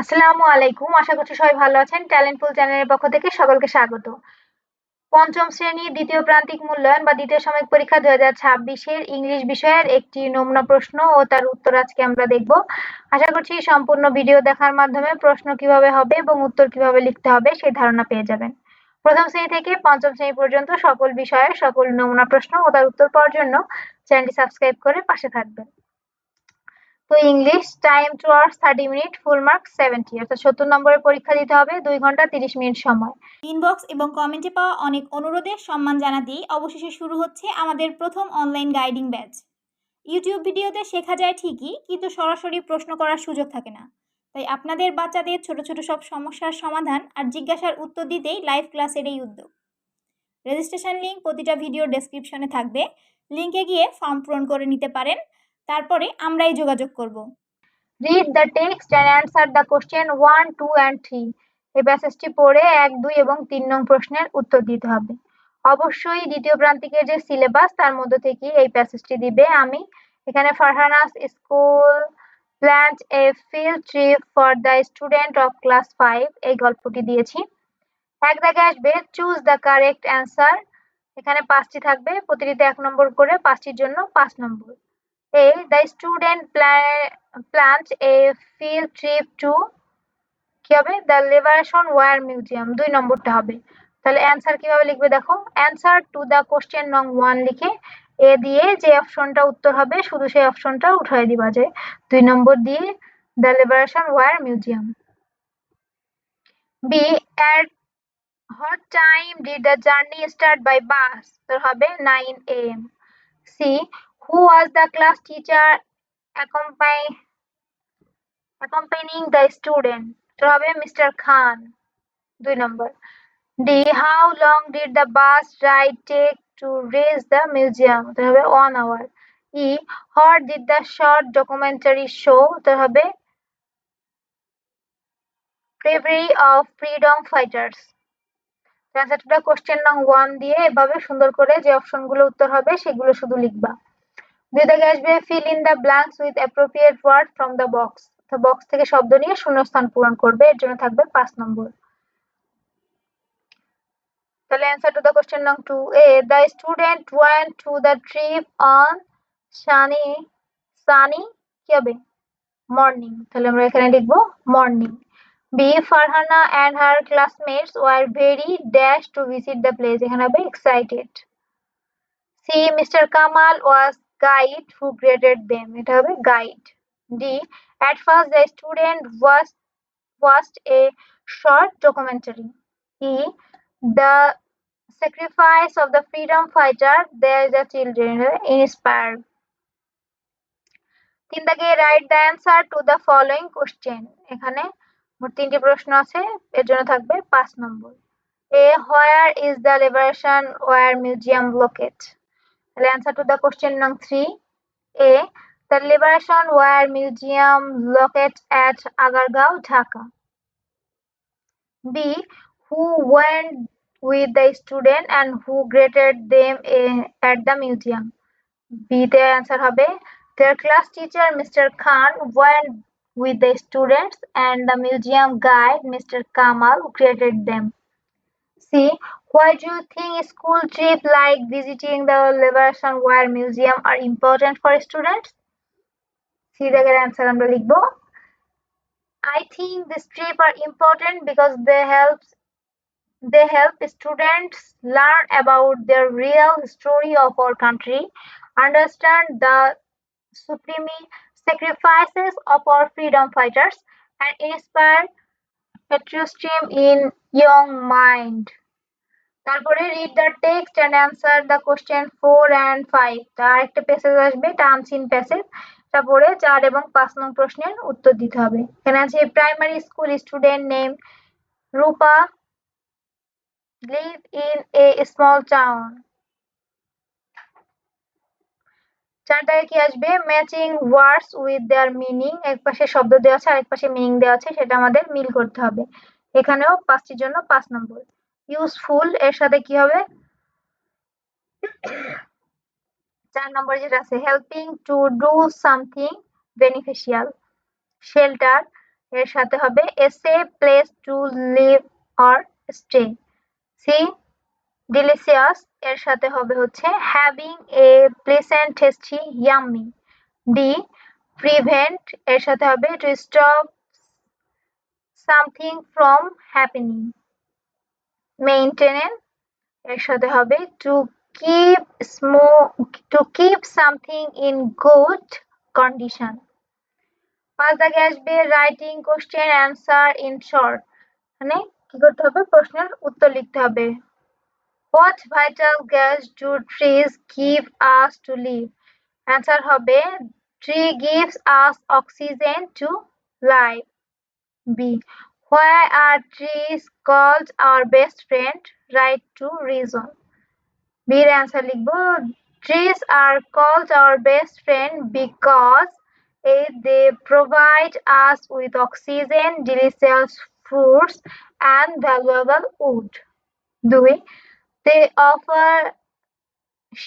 আসসালামু আলাইকুম। আশা করছি সবাই ভালো আছেন। ট্যালেন্ট পুল চ্যানেলের পক্ষ থেকে সকলকে স্বাগত। পঞ্চম শ্রেণী দ্বিতীয় প্রান্তিক মূল্যায়ন বা দ্বিতীয় সাময়িক পরীক্ষা 2026 এর ইংলিশ বিষয়ের একটি নমুনা প্রশ্ন ও তার উত্তর আজকে আমরা দেখব। আশা করছি সম্পূর্ণ ভিডিও দেখার মাধ্যমে প্রশ্ন কিভাবে হবে এবং উত্তর কিভাবে লিখতে হবে সেই ধারণা পেয়ে যাবেন। প্রথম শ্রেণী থেকে পঞ্চম শ্রেণী পর্যন্ত সকল বিষয়ের সকল নমুনা প্রশ্ন ও তার উত্তর পাওয়ার জন্য চ্যানেলটি সাবস্ক্রাইব করে পাশে থাকবেন। তো English time towards 30 minute, full mark 70, অর্থাৎ 70 নম্বরের পরীক্ষা দিতে হবে 2 ঘন্টা 30 মিনিট সময়। ইনবক্স এবং কমেন্টে পাওয়া অনেক অনুরোধে সম্মান জানাতেই অবশেষে শুরু হচ্ছে আমাদের প্রথম অনলাইন গাইডিং ব্যাচ। ইউটিউব ভিডিওতে শেখা যায় ঠিকই, কিন্তু সরাসরি প্রশ্ন করার সুযোগ থাকে না। তাই আপনাদের বাচ্চাদের ছোট ছোট সব সমস্যার সমাধান আর জিজ্ঞাসার উত্তর দিতেই লাইভ ক্লাসের এই উদ্যোগ। রেজিস্ট্রেশন লিঙ্ক প্রতিটা ভিডিওর ডেসক্রিপশনে থাকবে, লিঙ্কে গিয়ে ফর্ম পূরণ করে নিতে পারেন। তারপরে আমরাই যোগাযোগ করব। Read the text and answer the question 1, 2 and 3। এই প্যাসেজটি পড়ে 1, 2 এবং 3 নং প্রশ্নের উত্তর দিতে হবে। অবশ্যই দ্বিতীয় প্রান্তিকের যে সিলেবাস তার মধ্যে থেকে এই প্যাসেজটি দিবে। আমি এখানে Farhana's school plant A field trip for the student of class 5 এই গল্পটি দিয়েছি। এক দাগে আসবে চুজ দ্য কারেক্ট অ্যান্সার। এখানে 5টি থাকবে, প্রতিটিতে 1 নম্বর করে, 5টির জন্য 5 নম্বর। A, the student plans a field trip to কি হবে দ্য লিবারেশন ওয়ার মিউজিয়াম, 2 নম্বরটা হবে। তাহলে অ্যান্সার কিভাবে লিখবে দেখো, অ্যান্সার টু দ্য কোশ্চেন নং 1 লিখে এ দিয়ে যে অপশনটা উত্তর হবে শুধু সেই অপশনটা উঠাই দিবা, যে 2 নম্বর দিয়ে দ্য লিবারেশন ওয়ার মিউজিয়াম। বি, at what time did the journey start by bus? তো হবে 9 am. C, who was the class teacher accompanying the student? তো হবে Mr. Khan, 2 number. D, how long did the bus ride take to reach the museum? তো হবে 1 hour. E, what did the short documentary show? তো হবে bravery of freedom fighters. অ্যান্সারটা question নং 1 দিয়ে এভাবে সুন্দর করে যে অপশনগুলো উত্তর হবে সেগুলো শুধু লিখবা। দুই দাগে আসবে fill in the blanks with appropriate word from the box। তো বক্স থেকে শব্দ নিয়ে শূন্যস্থান পূরণ করবে, এর জন্য থাকবে 5 নম্বর। তাহলে অ্যান্সার টু দ্য কোশ্চেন নং 2, A the student went to the trip on sunny কি হবে মর্নিং, তাহলে আমরা এখানে লিখবো morning. B, Farhana and her classmates were very dash to visit the place, এখানে হবে excited. C, mister Kamal was guide who graded them, এটা হবে guide. D, at first the student watched a short documentary. E, the sacrifice of the freedom fighter, there the children inspired. 3 দাগে write the answer to the following question। এখানে মোট 3টি প্রশ্ন আছে, এর জন্য থাকবে 5 নম্বর। A, where is the Liberation War Museum located? তাহলে answer to the question nung 3, A, the Liberation War Museum located at Agargaon, Dhaka. B, who went with the student and who greeted them at the museum? B তে answer হবে their class teacher Mr. Khan went with the students and the museum guide Mr. Kamal greeted them. C, why do you think school trip like visiting the Liberation War Museum are important for students? C দাগের answer আমরা লিখবো I think this trip are important because they help students learn about the real story of our country, understand the supreme sacrifices of our freedom fighters, and inspire patriotism in young mind. তারপরে read the text and answer the question 4 and 5। তার একটা passage আসবে, এটা unseen passage. তারপরে 4 এবং 5 নং প্রশ্নের উত্তর দিতে হবে। এখানে আছে primary school student name Rupa live in a small town। 4 দাগে কি আসবে matching words with their meaning, এক পাশে শব্দ দেওয়া আছে আরেক পাশে মিনিং দেওয়া আছে, সেটা আমাদের মিল করতে হবে। এখানেও 5টির জন্য 5 নম্বর। ইউজফুল এর সাথে কি হবে 4 নম্বরে যেটা আছে helping to do something beneficial. Shelter এর সাথে হবে a safe place to live or stay. C delicious এর সাথে হবে হচ্ছে having a pleasant tasty yummy. D prevent এর সাথে হবে to stop something from happening. Maintain এর সাথে হবে to keep something in good condition. 5 দাগে আসবে writing question answer in short. মানে কি করতে হবে, প্রশ্নের উত্তর লিখতে হবে। What vital gas do trees give us to live? Answer হবে tree gives us oxygen to live. B. Why are trees called our best friend? Write to reason. B এর অ্যান্সার লিখবো trees are called our best friend because they provide us with oxygen, delicious fruits and valuable wood. 2. They offer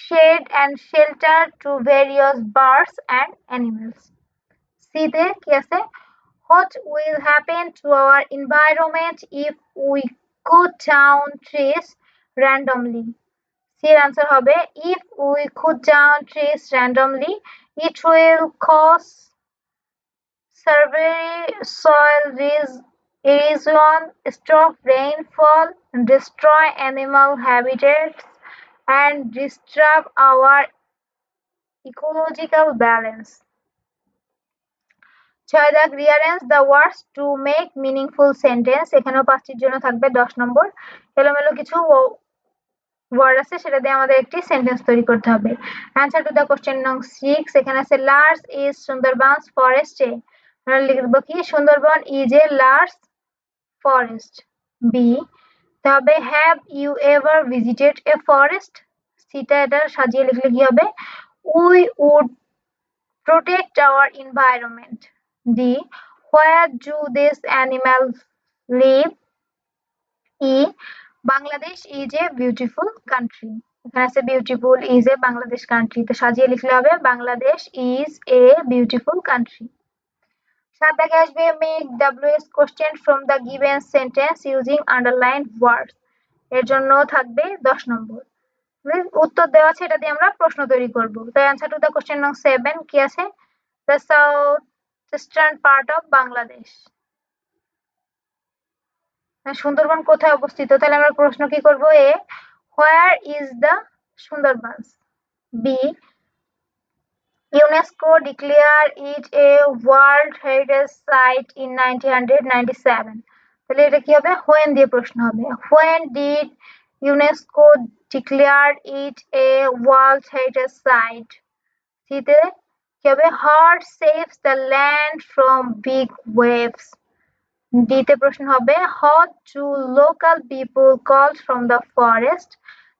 shade and shelter to various birds and animals. C তে কি আছে what will happen to our environment if we cut down trees randomly? C এর answer হবে if we cut down trees randomly it will cause severe soil erosion, stop rainfall, destroy animal habitats and disturb our ecological balance. 6 দাগ rearrange the words to make meaningful sentence। এখানেও 5টির জন্য থাকবে 10 নম্বর। এলোমেলো কিছু word আছে সেটা দিয়ে আমাদের একটি সেন্টেন্স তৈরি করতে হবে। অ্যান্সার টু দ্য কোশ্চেন নং 6 এখানে আছে large is Sundarbans forest a. আমরা লিখব কি Sundarban is a large forest. B তবে have you ever visited a forest? সিটা এটা সাজিয়ে লিখলে কি হবে we would protect our environment. D. Where do these animals live? E. Bangladesh is a beautiful country. এখানে আছে beautiful is a Bangladesh country, তো সাজিয়ে লিখলে হবে Bangladesh is a beautiful country. 7 দাগে আসবে make WH question from the given sentence using underlined words। এর জন্য থাকবে 10 নম্বর। উত্তর দেওয়া আছে এটা দিয়ে আমরা প্রশ্ন তৈরি করব। তো অ্যান্সার টু দ্য কোশ্চেন নং 7 কি আছে the southeastern part of Bangladesh. Sundarban কোথায় অবস্থিত? তাহলে আমরা প্রশ্ন কি করব এ where is the Sundarbans? B UNESCO declared it a World Heritage Site in 1997. তাহলে এটা কি হবে when দিয়ে প্রশ্ন হবে when did UNESCO declare it a World Heritage Site? C তে কি হবে hard saves the land from big waves. D তে প্রশ্ন হবে what do local people called from the forest?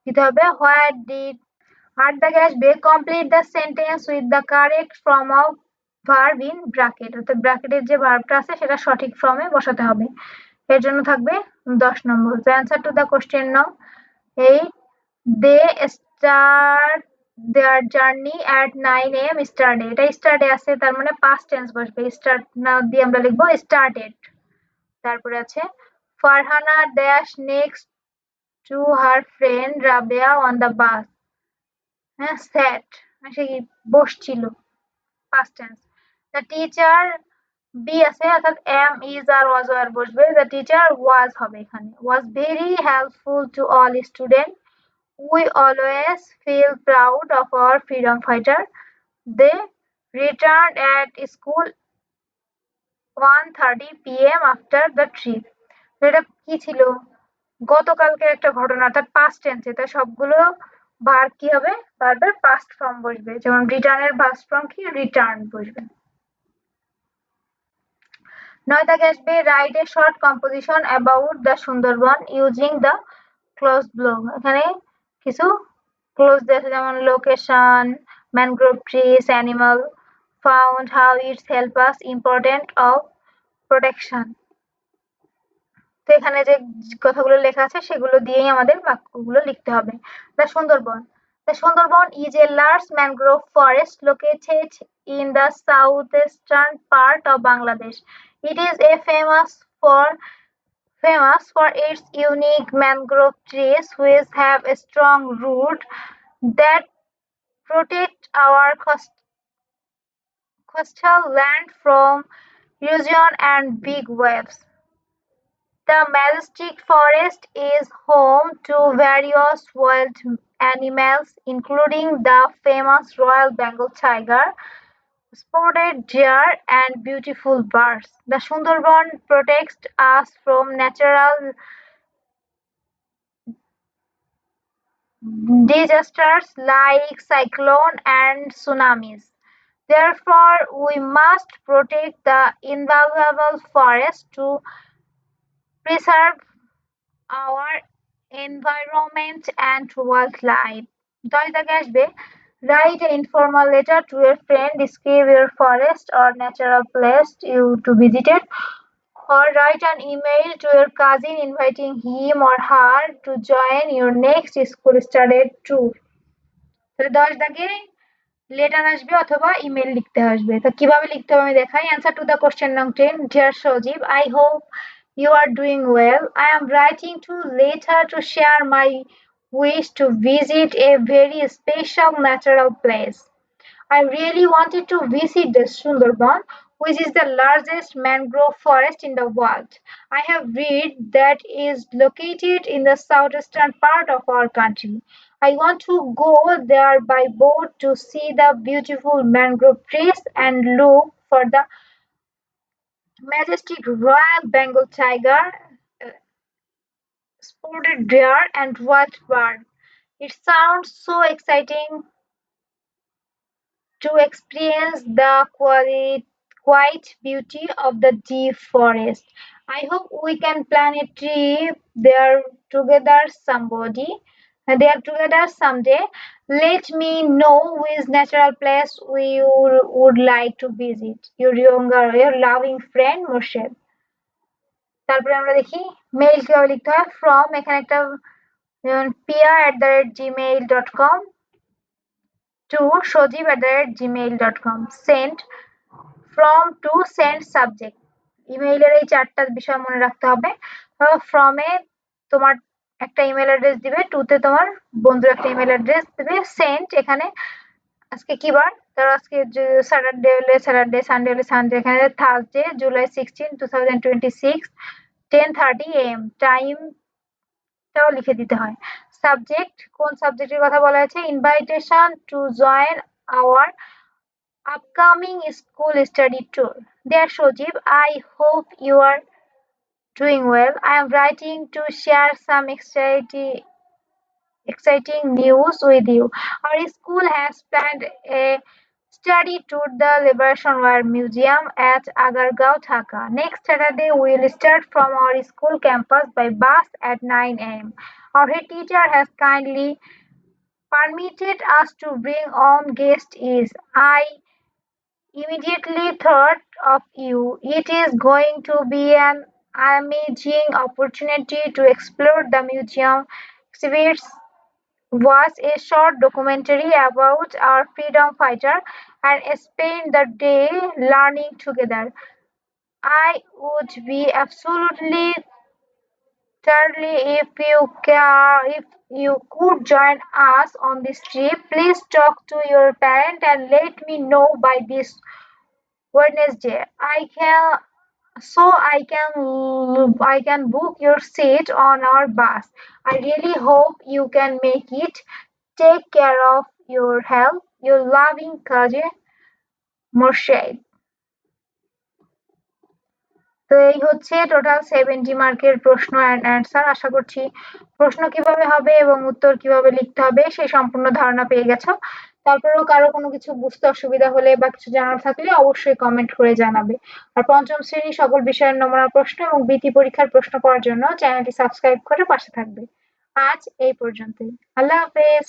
দিতে হবে where did 8 দাগে আসবে complete the sentence with the correct form of verb in bracket। অর্থাৎ ব্র্যাকেটের যে ভার্বটা আছে সেটা সঠিক ফর্মে বসাতে হবে। এর জন্য থাকবে 10 নম্বর। The answer to the question now 8 they start their journey at 9 a.m. start এটা start আছে তার মানে past tense বসবে start না দিয়ে আমরা লিখব started। তারপরে আছে Farhana dash next to her friend Rabia on the bus। হ্যাঁ sat সে বসছিল past tense। the teacher be আছে অর্থাৎ am is আর was আর বসবে the teacher was হবে এখানে was very helpful to all students we always feel proud of our freedom fighter they returned at school 1:30 p.m. after the trip। এটা কি ছিল গতকালকের একটা ঘটনা অর্থাৎ past tense এটা সবগুলো ভার্ব কি হবে ভার্বের past form বসবে যেমন return এর past form কি return বসবে। 9 দাগে আসবে write a short composition about the Sundarban using the clause below। এখানে কিছু ক্লোজ দেওয়া যেমন location mangrove trees animal found how it's help us important of protection. তো এখানে যে কথাগুলো লেখা আছে সেগুলো দিয়েই আমাদের বাক্যগুলো লিখতে হবে। The Sundarban is a large mangrove forest located in the southeastern part of Bangladesh. It is famous for its unique mangrove trees which have a strong root that protect our coastal land from erosion and big waves. The majestic forest is home to various wild animals including the famous Royal Bengal tiger, spotted deer and beautiful birds. The Sundarban protects us from natural disasters like cyclone and tsunamis. Therefore, we must protect the invaluable forest to preserve our environment and wildlife. 10 দাগে আসবে write an informal letter to your friend, describe your forest or natural place you to visit it, or write an email to your cousin inviting him or her to join your next school study tour. তাহলে 10 দাগে letter আসবে অথবা email লিখতে আসবে। তো কিভাবে লিখতে হবে আমি দেখাই। Answer to the question number 10. Dear Sojib, I hope you are doing well. I am writing to later to share my wish to visit a very special natural place. I really wanted to visit the Sundarban, which is the largest mangrove forest in the world. I have read that is located in the southeastern part of our country. I want to go there by boat to see the beautiful mangrove trees and look for the majestic Royal Bengal tiger, uh, spotted deer, and wild bird. It sounds so exciting to experience the quiet beauty of the deep forest. I hope we can plan a trip there together someday. Let me know which natural place we would like to visit. Your loving friend Murshid. তারপরে আমরা দেখি mail কিভাবে লিখতে হয় from এখানে একটা pr@gmail.com to sojib@gmail.com send from to send subject ইমেইলের এই চারটা বিষয় মনে রাখতে হবে ফ্রমে তোমার একটা ইমেল অ্যাড্রেস দিবে টুতে তোমার বন্ধুর একটা ইমেল অ্যাড্রেস দিবে সেন্ড এখানে আজকে কি বার ধরো আজকে স্যাটারডে হলে স্যাটারডে সানডে হলে সানডে এখানে থার্সডে জুলাই 16 2026 10:30 AM টাইমটাও লিখে দিতে হয় সাবজেক্ট কোন সাবজেক্টের কথা বলা হয়েছে invitation to join our upcoming school study tour. Dear Sojib, I hope you are doing well. I am writing to share some exciting news with you. Our school has planned a study tour the Liberation War Museum at Agargaon, Dhaka. Next Saturday, we will start from our school campus by bus at 9 AM. Our head teacher has kindly permitted us to bring on guest is I immediately thought of you. It is going to be an amazing opportunity to explore the museum exhibits. Watch a short documentary about our freedom fighter and spend the day learning together. I would be absolutely thrilled if you could join us on this trip. Please talk to your parent and let me know by this Wednesday. I can book your seat on our bus. I really hope you can make it. Take care of your health. Your loving cousin Murshid. তো এই হচ্ছে total 70 মার্কের প্রশ্ন and answer. আশা করছি প্রশ্ন কিভাবে হবে এবং উত্তর কিভাবে লিখতে হবে সেই সম্পূর্ণ ধারণা পেয়ে গেছো। তারপরেও কারো কোনো কিছু বুঝতে অসুবিধা হলে বা কিছু জানার থাকলে অবশ্যই কমেন্ট করে জানাবে। আর পঞ্চম শ্রেণীর সকল বিষয়ের নমুনা প্রশ্ন এবং বৃত্তি পরীক্ষার প্রশ্ন পাওয়ার জন্য চ্যানেলটি সাবস্ক্রাইব করে পাশে থাকবে। আজ এই পর্যন্তই। আল্লাহ হাফেজ।